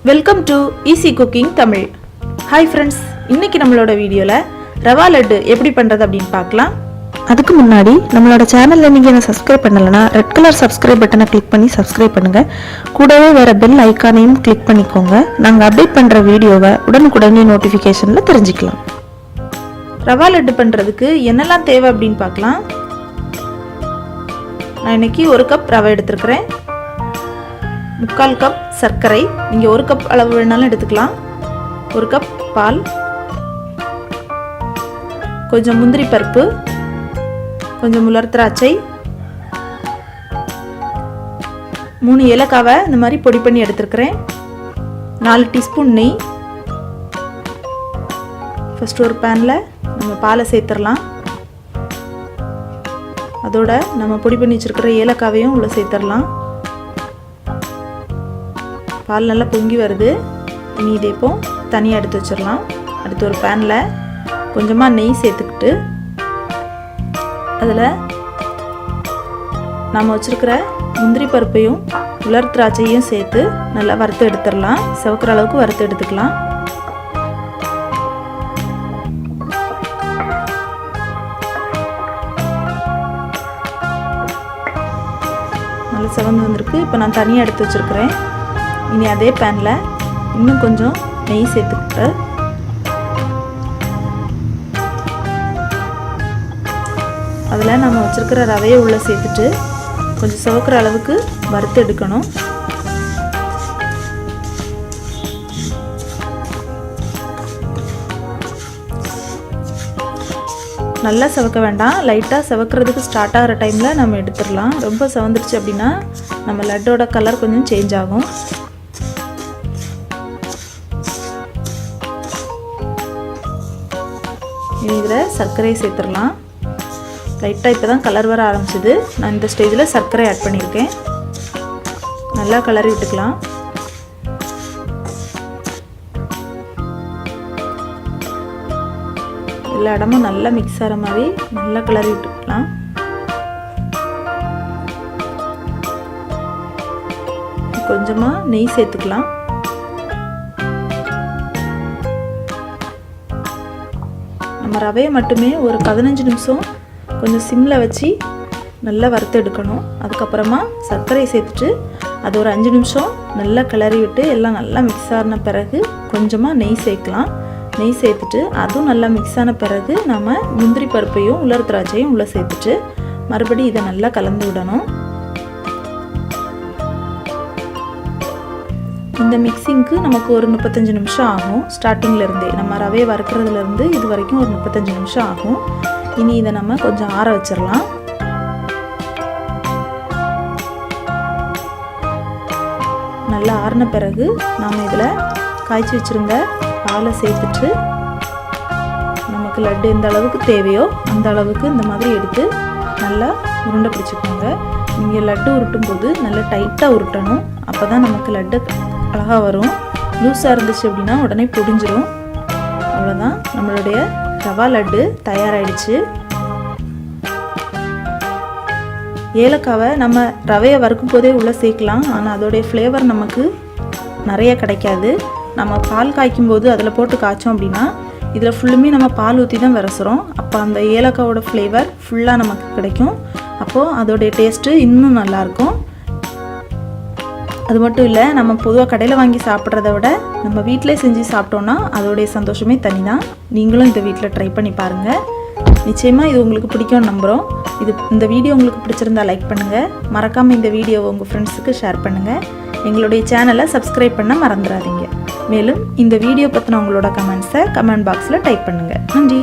Welcome to easy cooking Tamil. Hi friends, இன்னைக்கு நம்மளோட வீடியோவில் ரவா லட்டு எப்படி பண்ணுறது அப்படின்னு பார்க்கலாம். அதுக்கு முன்னாடி நம்மளோட சேனலில் நீங்கள் என்ன சப்ஸ்கிரைப் பண்ணலைன்னா ரெட் கலர் சப்ஸ்கிரைப் பட்டனை கிளிக் பண்ணி சப்ஸ்கிரைப் பண்ணுங்கள். கூடவே வேறு பெல் ஐக்கானையும் கிளிக் பண்ணிக்கோங்க. நாங்கள் அப்டேட் பண்ணுற வீடியோவை உடனுக்குடனே நோட்டிஃபிகேஷனில் தெரிஞ்சுக்கலாம். ரவா லட்டு பண்ணுறதுக்கு என்னெல்லாம் தேவை அப்படின்னு பார்க்கலாம். நான் இன்னைக்கு 1 கப் ரவை எடுத்துருக்கிறேன். 3/4 கப் சர்க்கரை, நீங்கள் 1 கப் அளவு வேணாலும் எடுத்துக்கலாம். 1 கப் பால், கொஞ்சம் முந்திரி பருப்பு, கொஞ்சம் உலர் திராட்சை, 3 ஏலக்காவை இந்த மாதிரி பொடி பண்ணி எடுத்துருக்கிறேன். 4 டீஸ்பூன் நெய். ஃபஸ்ட்டு ஒரு பேனில் நம்ம பாலை சேர்த்துடலாம். அதோட நம்ம பொடி பண்ணி வச்சுருக்கிற ஏலக்காவையும் உள்ளே சேர்த்துடலாம். பால் நல்லா பொங்கி வருது. இனி இதே இப்போ தனியாக எடுத்து வச்சிடலாம். அடுத்து ஒரு பேனில் கொஞ்சமாக நெய் சேர்த்துக்கிட்டு அதில் நம்ம வச்சுருக்கிற முந்திரி பருப்பையும் உலர் திராட்சையும் சேர்த்து நல்லா வறுத்து எடுத்துடலாம். சிவக்கிற அளவுக்கு வறுத்து எடுத்துக்கலாம். நல்லா சிவந்து வந்திருக்கு. இப்போ நான் தனியாக எடுத்து வச்சுருக்கிறேன். இனி அதே பேனில் இன்னும் கொஞ்சம் நெய் சேர்த்துக்கிட்டு அதில் நம்ம வச்சுருக்கிற ரவையை உள்ளே சேர்த்துட்டு கொஞ்சம் சிவக்கிற அளவுக்கு வறுத்து எடுக்கணும். நல்லா சிவக்க வேண்டாம், லைட்டாக சிவக்கிறதுக்கு ஸ்டார்ட் ஆகிற டைமில் நம்ம எடுத்துடலாம். ரொம்ப சிவந்துருச்சு அப்படின்னா நம்ம லட்டோட கலர் கொஞ்சம் சேஞ்ச் ஆகும். இதில் சர்க்கரையை சேர்த்துடலாம். லைட்டாக இப்போ தான் கலர் வர ஆரம்பிச்சிது. நான் இந்த ஸ்டேஜில் சர்க்கரை ஆட் பண்ணியிருக்கேன். நல்லா கலரி விட்டுக்கலாம். எல்லா இடமும் நல்லா மிக்ஸ் ஆகிற மாதிரி நல்லா கிளறி விட்டுக்கலாம். கொஞ்சமாக நெய் சேர்த்துக்கலாம். நம்ம ரவையை மட்டுமே ஒரு 15 நிமிஷம் கொஞ்சம் சிம்மில் வச்சு நல்லா வறுத்து எடுக்கணும். அதுக்கப்புறமா சர்க்கரையை சேர்த்துட்டு அது ஒரு 5 நிமிஷம் நல்லா கிளறி விட்டு எல்லாம் நல்லா மிக்ஸ் ஆன பிறகு கொஞ்சமாக நெய் சேர்க்கலாம். நெய் சேர்த்துட்டு அதுவும் நல்லா மிக்ஸ் ஆன பிறகு நம்ம முந்திரி பருப்பையும் உலர் திராட்சையும் உள்ளே சேர்த்துட்டு மறுபடியும் இதை நல்லா கலந்து விடணும். இந்த மிக்சிங்க்கு நமக்கு ஒரு 35 நிமிஷம் ஆகும். ஸ்டார்டிங்லேருந்தே நம்ம ரவையை வறுக்கிறதுலேருந்து இது வரைக்கும் ஒரு 35 நிமிஷம் ஆகும். இனி இதை நம்ம கொஞ்சம் ஆற வச்சிடலாம். நல்லா ஆறின பிறகு நாம் இதில் காய்ச்சி வச்சுருந்த பாலை சேர்த்துட்டு நமக்கு லட்டு எந்த அளவுக்கு தேவையோ அந்த அளவுக்கு இந்த மாதிரி எடுத்து நல்லா உருண்டை பிடிச்சிக்கோங்க. நீங்கள் லட்டு உருட்டும் போது நல்லா டைட்டாக உருட்டணும். அப்போ தான் நமக்கு லட்டு அழகாக வரும். லூஸாக இருந்துச்சு அப்படின்னா உடனே பொடிஞ்சிரும். அவ்வளோதான், நம்மளுடைய ரவா லட்டு தயாராகிடுச்சு. ஏலக்காவை நம்ம ரவையை வறுக்கும் போதே உள்ளே சேர்க்கலாம். ஆனால் அதோடைய ஃப்ளேவர் நமக்கு நிறைய கிடைக்காது. நம்ம பால் காய்க்கும் போது அதில் போட்டு காய்ச்சோம் அப்படின்னா இதில் ஃபுல்லுமே நம்ம பால் ஊற்றி தான் விரசுகிறோம். அப்போ அந்த ஏலக்காவோட ஃப்ளேவர் ஃபுல்லாக நமக்கு கிடைக்கும். அப்போது அதோடைய டேஸ்ட்டு இன்னும் நல்லாயிருக்கும். அது மட்டும் இல்லை, நம்ம பொதுவாக கடையில் வாங்கி சாப்பிட்றத விட நம்ம வீட்டிலே செஞ்சு சாப்பிட்டோன்னா அதோடைய சந்தோஷமே தனி தான். நீங்களும் இதை வீட்டில் ட்ரை பண்ணி பாருங்கள். நிச்சயமாக இது உங்களுக்கு பிடிக்கும்னு நம்புகிறோம். இந்த வீடியோ உங்களுக்கு பிடிச்சிருந்தா லைக் பண்ணுங்கள். மறக்காமல் இந்த வீடியோவை உங்கள் ஃப்ரெண்ட்ஸுக்கு ஷேர் பண்ணுங்கள். எங்களுடைய சேனலை சப்ஸ்கிரைப் பண்ண மறந்துடாதீங்க. மேலும் இந்த வீடியோ பற்றின உங்களோட கமெண்ட்ஸை கமெண்ட் பாக்ஸில் டைப் பண்ணுங்கள். நன்றி.